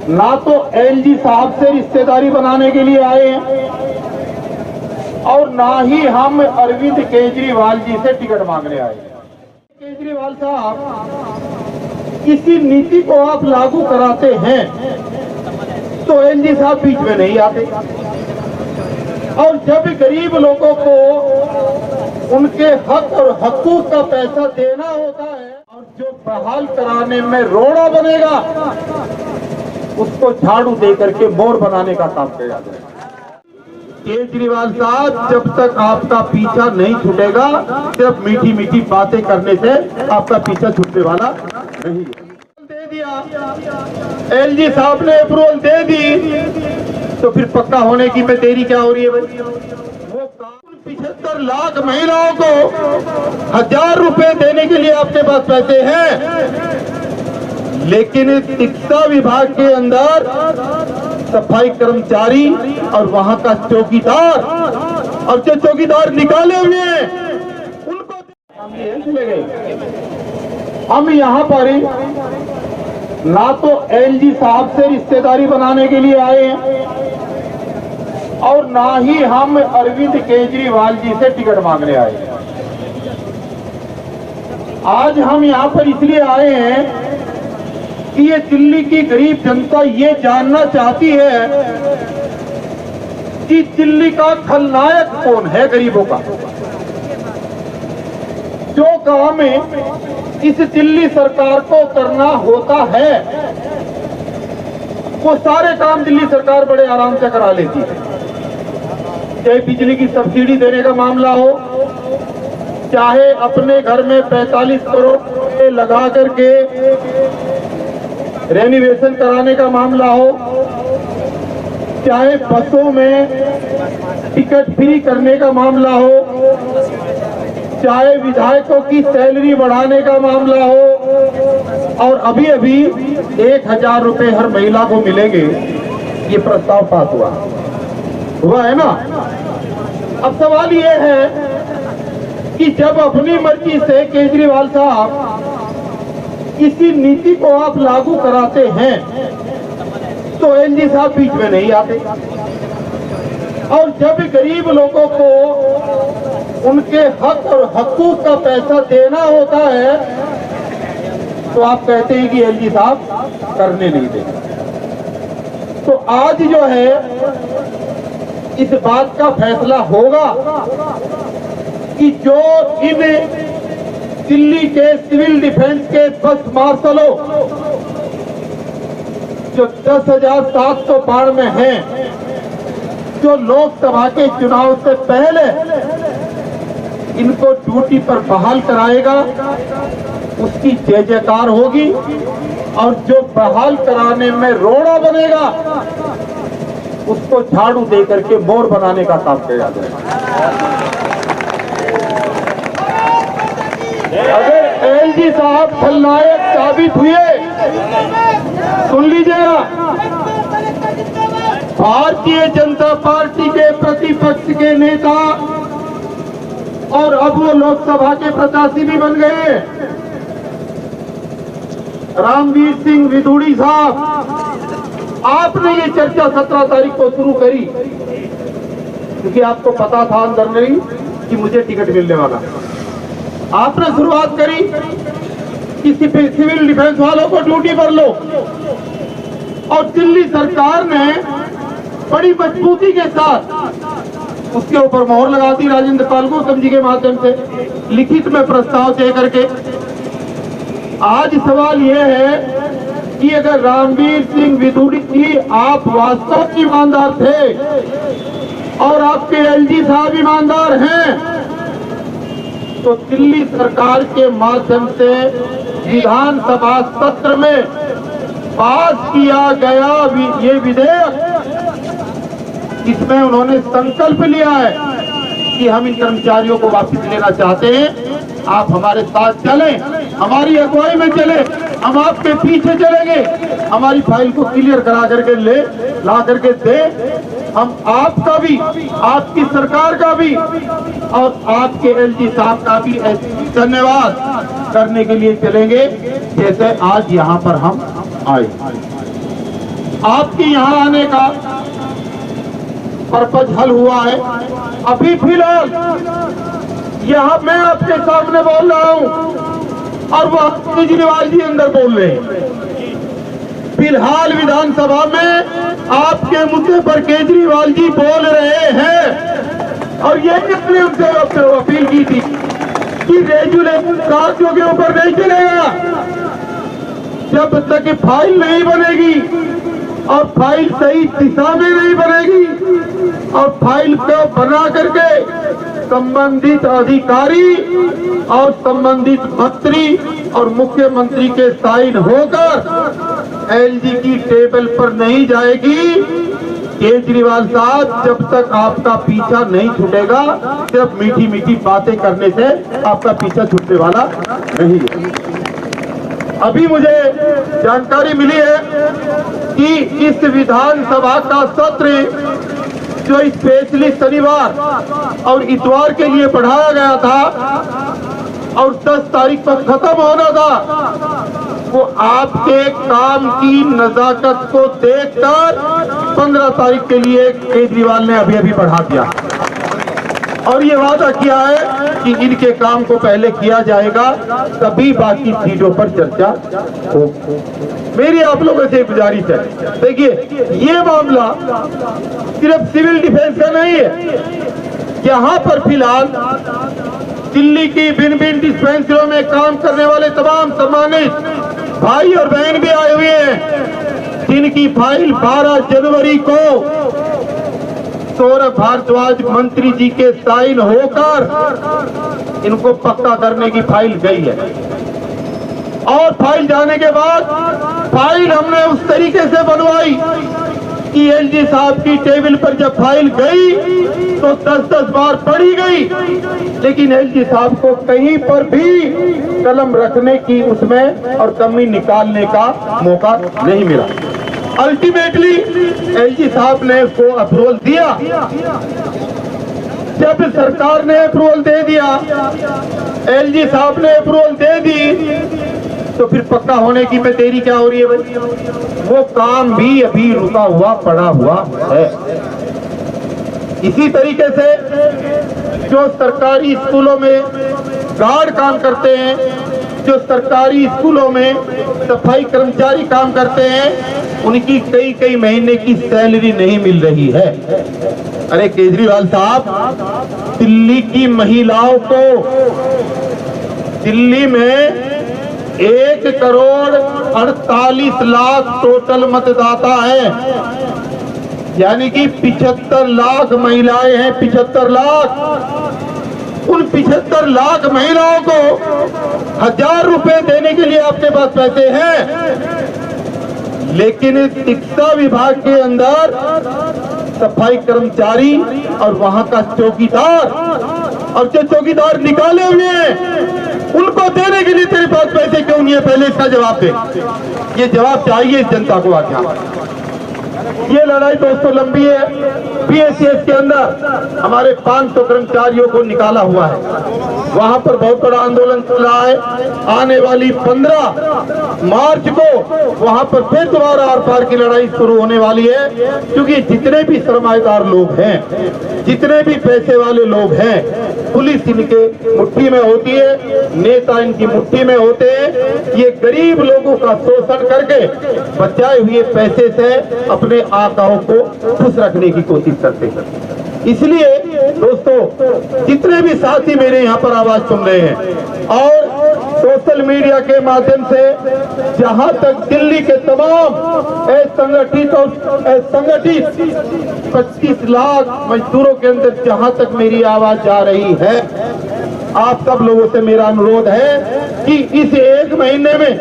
ना तो एलजी साहब से रिश्तेदारी बनाने के लिए आए हैं और ना ही हम अरविंद केजरीवाल जी से टिकट मांगने आए हैं। केजरीवाल साहब, किसी नीति को आप लागू कराते हैं तो एलजी साहब बीच में नहीं आते, और जब गरीब लोगों को उनके हक और हकूक का पैसा देना होता है और जो बहाल कराने में रोड़ा बनेगा उसको झाड़ू दे करके मोर बनाने का काम किया जाता है। केजरीवाल साहब, जब तक आपका पीछा नहीं छूटेगा, सिर्फ मीठी मीठी बातें करने से आपका पीछा छूटने वाला नहीं है। दे दिया एलजी साहब ने, अप्रूवल दे दी, तो फिर पक्का होने की में देरी क्या हो रही है भाई? वो 75 लाख महिलाओं को 1000 रुपए देने के लिए आपके पास पैसे हैं, लेकिन शिक्षा विभाग के अंदर सफाई कर्मचारी और वहां का चौकीदार, और जो चौकीदार निकाले हुए हैं उनको चले गए। हम यहाँ पर ना तो एलजी साहब से रिश्तेदारी बनाने के लिए आए हैं और ना ही हम अरविंद केजरीवाल जी से टिकट मांगने आए हैं। आज हम यहाँ पर इसलिए आए हैं कि ये दिल्ली की गरीब जनता ये जानना चाहती है कि दिल्ली का खलनायक कौन है गरीबों का। जो काम इस दिल्ली सरकार को करना होता है वो सारे काम दिल्ली सरकार बड़े आराम से करा लेती है। चाहे बिजली की सब्सिडी देने का मामला हो, चाहे अपने घर में 45 करोड़ लगा करके रेनोवेशन कराने का मामला हो, चाहे बसों में टिकट फ्री करने का मामला हो, चाहे विधायकों की सैलरी बढ़ाने का मामला हो, और अभी अभी 1000 रुपए हर महिला को मिलेंगे, ये प्रस्ताव पास हुआ है ना। अब सवाल ये है कि जब अपनी मर्जी से केजरीवाल साहब किसी नीति को आप लागू कराते हैं तो एलजी साहब बीच में नहीं आते, और जब गरीब लोगों को उनके हक और हकूक का पैसा देना होता है तो आप कहते हैं कि एलजी साहब करने नहीं देंगे। तो आज जो है इस बात का फैसला होगा कि जो इन दिल्ली के सिविल डिफेंस के 10 मार्शलों जो 10,700 में हैं, जो लोकसभा के चुनाव से पहले इनको ड्यूटी पर बहाल कराएगा उसकी जय जयकार होगी, और जो बहाल कराने में रोड़ा बनेगा उसको झाड़ू दे करके मोर बनाने का काम किया जाएगा। अगर एलजी साहब खलनायक साबित हुए, सुन लीजिएगा, भारतीय जनता पार्टी के प्रतिपक्ष के नेता और अब वो लोकसभा के प्रत्याशी भी बन गए, रामवीर सिंह विधूड़ी साहब, आपने ये चर्चा 17 तारीख को शुरू करी क्योंकि आपको पता था अंदर नहीं कि मुझे टिकट मिलने वाला। आपने शुरुआत करी कि सिविल डिफेंस वालों को ड्यूटी पर लो, और दिल्ली सरकार ने बड़ी मजबूती के साथ उसके ऊपर मोहर लगा दी राजेंद्र पाल गौतम जी के माध्यम से लिखित में प्रस्ताव दे करके। आज सवाल यह है कि अगर रामवीर सिंह विधूड़ी जी आप वास्तव ईमानदार थे और आपके एलजी साहब ईमानदार हैं तो दिल्ली सरकार के माध्यम से विधानसभा सत्र में पास किया गया ये विधेयक, इसमें उन्होंने संकल्प लिया है कि हम इन कर्मचारियों को वापस लेना चाहते हैं, आप हमारे साथ चलें, हमारी अगुवाई में चले, हम आपके पीछे चलेंगे, हमारी फाइल को क्लियर करा करके ला करके दे, हम आपका भी, आपकी सरकार का भी और आपके एलजी साहब का भी धन्यवाद करने के लिए चलेंगे, जैसे आज यहाँ पर हम आई। आपके यहाँ आने का पर्पज हल हुआ है। अभी फिलहाल यहाँ मैं आपके सामने बोल रहा हूँ और वह केजरीवाल जी अंदर बोल रहे हैं। फिलहाल विधानसभा में आपके मुद्दे पर केजरीवाल जी बोल रहे हैं और ये हमने उनसे अपील की थी कि रेगुलेशन कार्यों के ऊपर नहीं चलेगा जब तक कि फाइल नहीं बनेगी और फाइल सही दिशा में नहीं बनेगी और फाइल को बना करके संबंधित अधिकारी और संबंधित मंत्री और मुख्यमंत्री के साइन होकर एलजी की टेबल पर नहीं जाएगी। केजरीवाल साहब, जब तक आपका पीछा नहीं छूटेगा, सिर्फ मीठी मीठी बातें करने से आपका पीछा छूटने वाला नहीं है। अभी मुझे जानकारी मिली है कि इस विधानसभा का सत्र जो स्पेशली शनिवार और इतवार के लिए बढ़ाया गया था और 10 तारीख तक खत्म होना था, वो आपके काम की नजाकत को देखकर 15 तारीख के लिए केजरीवाल ने अभी बढ़ा दिया और ये वादा किया है कि इनके काम को पहले किया जाएगा, तभी बाकी चीजों पर चर्चा हो। मेरी आप लोगों से गुजारिश है, देखिए ये मामला सिर्फ सिविल डिफेंस का नहीं है। यहाँ पर फिलहाल दिल्ली की भिन्न भिन्न डिस्पेंसरियों में काम करने वाले तमाम सम्मानित भाई और बहन भी आए हुए हैं, जिनकी फाइल 12 जनवरी को सौरभ भारद्वाज मंत्री जी के साइन होकर इनको पक्का करने की फाइल गई है और फाइल जाने के बाद फाइल हमने उस तरीके से बनवाई कि एलजी साहब की टेबल पर जब फाइल गई तो 10-10 बार पढ़ी गई, लेकिन एलजी साहब को कहीं पर भी कलम रखने की उसमें और कमी निकालने का मौका नहीं मिला। अल्टीमेटली एलजी साहब ने उसको अप्रूवल दिया। जब सरकार ने अप्रूवल दे दिया, एलजी साहब ने अप्रूवल दे दी, तो फिर पक्का होने की में देरी क्या हो रही है भाई? वो काम भी अभी रुका हुआ पड़ा हुआ है। इसी तरीके से जो सरकारी स्कूलों में गार्ड काम करते हैं, जो सरकारी स्कूलों में सफाई कर्मचारी काम करते हैं, उनकी कई महीने की सैलरी नहीं मिल रही है। अरे केजरीवाल साहब, दिल्ली की महिलाओं को, दिल्ली में 1 करोड़ 48 लाख टोटल मतदाता है, यानी कि 75 लाख महिलाएं हैं। 75 लाख, उन 75 लाख महिलाओं को 1000 रुपए देने के लिए आपके पास पैसे हैं, लेकिन शिक्षा विभाग के अंदर सफाई कर्मचारी और वहां का चौकीदार और जो चौकीदार निकाले हुए हैं, उनको देने के लिए तेरे पास पैसे क्यों नहीं है? पहले इसका जवाब दे। ये जवाब चाहिए इस जनता को आज। ये लड़ाई दोस्तों लंबी है। पीएससीएस के अंदर हमारे 500 कर्मचारियों को निकाला हुआ है, वहां पर बहुत बड़ा आंदोलन चल रहा है। आने वाली 15 मार्च को वहां पर फिर दोबारा आर पार की लड़ाई शुरू होने वाली है, क्योंकि जितने भी सरमाएदार लोग हैं, जितने भी पैसे वाले लोग हैं, पुलिस इनके मुट्ठी में होती है, नेता इनकी मुट्ठी में होते हैं। ये गरीब लोगों का शोषण करके बचाए हुए पैसे से अपने आकाओं को खुश रखने की कोशिश करते हैं। इसलिए दोस्तों, जितने भी साथी मेरे यहाँ पर आवाज सुन रहे हैं और सोशल मीडिया के माध्यम से जहां तक दिल्ली के तमाम संगठित और असंगठित 25 लाख मजदूरों के अंदर जहां तक मेरी आवाज जा रही है, आप सब लोगों से मेरा अनुरोध है कि इस 1 महीने में,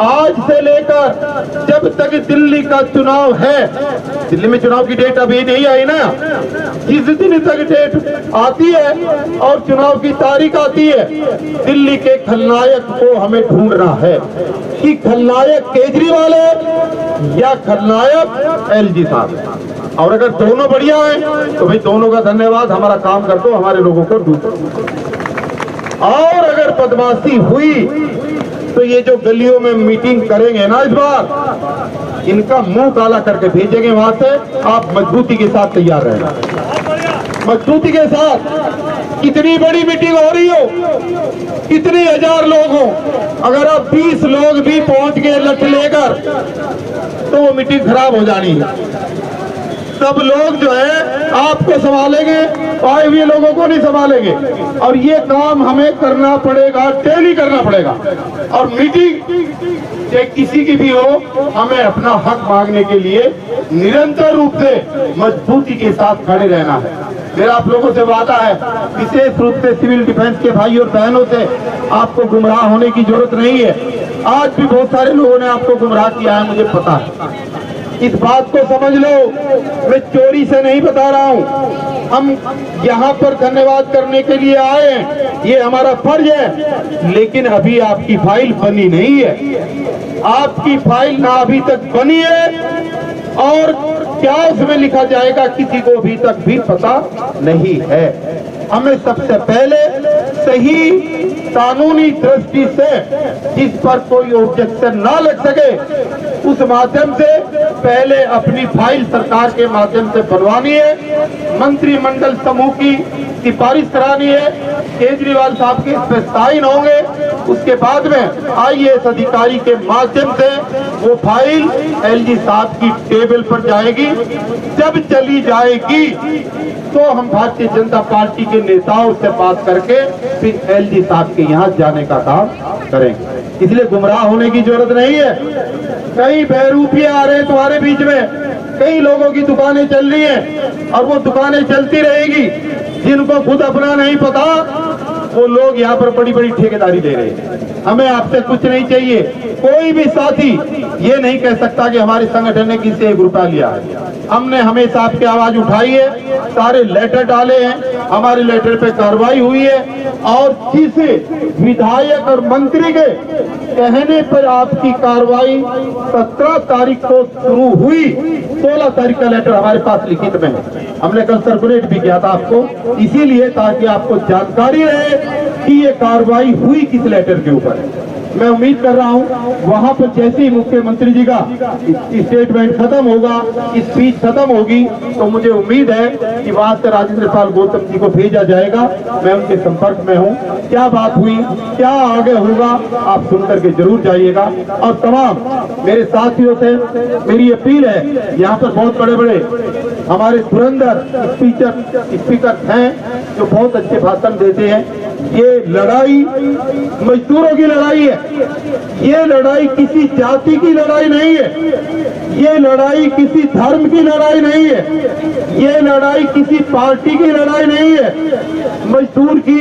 आज से लेकर जब तक दिल्ली का चुनाव है, दिल्ली में चुनाव की डेट अभी नहीं आई ना, जिस दिन तक डेट आती है और चुनाव की तारीख आती है, दिल्ली के खलनायक को हमें ढूंढना है कि खलनायक केजरीवाल है या खलनायक एलजी साहब। और अगर दोनों बढ़िया हैं तो भाई दोनों का धन्यवाद, हमारा काम कर दो, हमारे लोगों को ढूंढो। और अगर बदमाशी हुई तो ये जो गलियों में मीटिंग करेंगे ना इस बार, इनका मुंह काला करके भेजेंगे वहां से। आप मजबूती के साथ तैयार रहें, मजबूती के साथ। कितनी बड़ी मीटिंग हो रही हो, कितने हजार लोग हो, अगर आप 20 लोग भी पहुंच गए लठ लेकर तो वो मीटिंग खराब हो जानी है। सब लोग जो है आपको संभालेंगे, आए हुए लोगों को नहीं संभालेंगे। और ये काम हमें करना पड़ेगा, डेली करना पड़ेगा। और मीटिंग चाहे किसी की भी हो, हमें अपना हक मांगने के लिए निरंतर रूप से मजबूती के साथ खड़े रहना है। मेरा आप लोगों से वादा है, विशेष रूप से सिविल डिफेंस के भाई और बहनों से, आपको गुमराह होने की जरूरत नहीं है। आज भी बहुत सारे लोगों ने आपको गुमराह किया है, मुझे पता है। इस बात को समझ लो, मैं चोरी से नहीं बता रहा हूं। हम यहाँ पर धन्यवाद करने के लिए आए हैं, ये हमारा फर्ज है। लेकिन अभी आपकी फाइल बनी नहीं है, आपकी फाइल ना अभी तक बनी है, और क्या उसमें लिखा जाएगा किसी को अभी तक भी पता नहीं है। हमें सबसे पहले सही कानूनी दृष्टि से जिस पर कोई ऑब्जेक्शन ना लग सके, उस माध्यम से पहले अपनी फाइल सरकार के माध्यम से बनवानी है, मंत्रिमंडल समूह की सिफारिश करानी है, केजरीवाल साहब के इस पे साइन होंगे। उसके बाद में आईएएस अधिकारी के माध्यम से वो फाइल एलजी साहब की टेबल पर जाएगी। जब चली जाएगी तो हम भारतीय जनता पार्टी के नेताओं से बात करके फिर एलजी साहब के यहाँ जाने का काम करेंगे। इसलिए गुमराह होने की जरूरत नहीं है। कई बहरूपिये आ रहे हैं तुम्हारे बीच में, कई लोगों की दुकानें चल रही हैं और वो दुकानें चलती रहेगी। जिनको खुद अपना नहीं पता वो लोग यहाँ पर बड़ी बड़ी ठेकेदारी दे रहे हैं। हमें आपसे कुछ नहीं चाहिए। कोई भी साथी ये नहीं कह सकता कि हमारे संगठन ने किसी से 1 रुपया लिया है। हमने हमेशा आपकी आवाज उठाई है, सारे लेटर डाले हैं, हमारे लेटर पे कार्रवाई हुई है। और जिस विधायक और मंत्री के कहने पर आपकी कार्रवाई 17 तारीख को शुरू हुई, 16 तारीख का लेटर हमारे पास लिखित में है। हमने कल सर्कुलेट भी किया था आपको, इसीलिए ताकि आपको जानकारी रहे कि ये कार्रवाई हुई किस लेटर के ऊपर। मैं उम्मीद कर रहा हूँ वहां पर जैसे ही मुख्यमंत्री जी का स्टेटमेंट खत्म होगा, स्पीच खत्म होगी, तो मुझे उम्मीद है कि वहां से राजेंद्र पाल गौतम जी को भेजा जाएगा। मैं उनके संपर्क में हूँ। क्या बात हुई, क्या आगे होगा, आप सुन करके जरूर जाइएगा। और तमाम मेरे साथियों से मेरी अपील है, यहाँ पर बहुत बड़े बड़े हमारे धुरंधर स्पीकर हैं जो बहुत अच्छे भाषण देते हैं। ये लड़ाई मजदूरों की लड़ाई है, ये लड़ाई किसी जाति की लड़ाई नहीं है, ये लड़ाई किसी धर्म की लड़ाई नहीं है, ये लड़ाई किसी पार्टी की लड़ाई नहीं है। मजदूर की,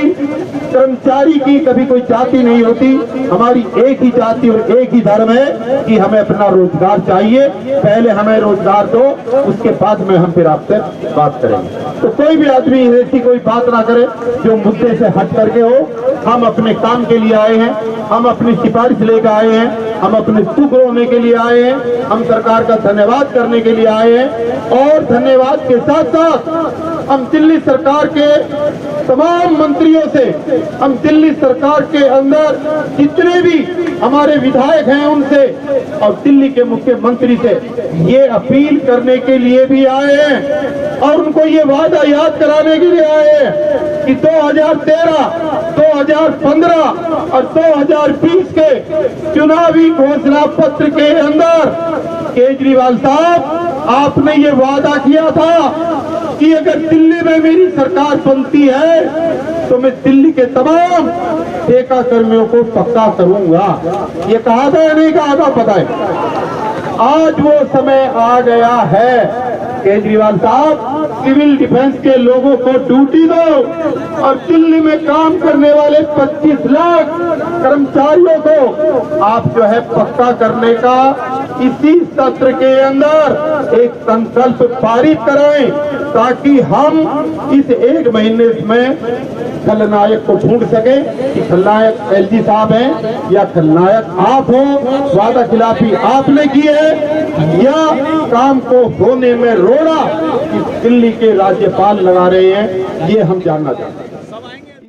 कर्मचारी की कभी कोई जाति नहीं होती। हमारी एक ही जाति और एक ही धर्म है कि हमें अपना रोजगार चाहिए। पहले हमें रोजगार दो, उसके बाद में हम फिर आपसे बात करेंगे। तो कोई भी आदमी ऐसी कोई बात ना करे जो मुद्दे से हट करके हो। हम अपने काम के लिए आए हैं, हम अपनी सिफारिश लेकर आए हैं, हम अपने सुख रोने के लिए आए हैं, हम सरकार का धन्यवाद करने के लिए आए हैं। और धन्यवाद के साथ साथ हम दिल्ली सरकार के तमाम मंत्रियों से, हम दिल्ली सरकार के अंदर जितने भी हमारे विधायक हैं उनसे, और दिल्ली के मुख्यमंत्री से ये अपील करने के लिए भी आए हैं और उनको ये वादा याद कराने के लिए आए हैं कि 2013, 2015 और 2020 के चुनावी घोषणा पत्र के अंदर केजरीवाल साहब आपने ये वादा किया था कि अगर दिल्ली में मेरी सरकार बनती है तो मैं दिल्ली के तमाम ठेका कर्मियों को पक्का करूंगा। ये कहा था या नहीं कहा था पता है। आज वो समय आ गया है। केजरीवाल साहब, सिविल डिफेंस के लोगों को ड्यूटी दो और दिल्ली में काम करने वाले 25 लाख कर्मचारियों को आप जो है पक्का करने का इसी सत्र के अंदर एक संकल्प पारित कराएं, ताकि हम इस 1 महीने में खलनायक को ढूंढ सके कि खलनायक एलजी साहब हैं या खलनायक आप हो। वादा खिलाफी आपने की है या काम को होने में रोड़ा कि दिल्ली के राज्यपाल लगा रहे हैं, ये हम जानना चाहते हैं।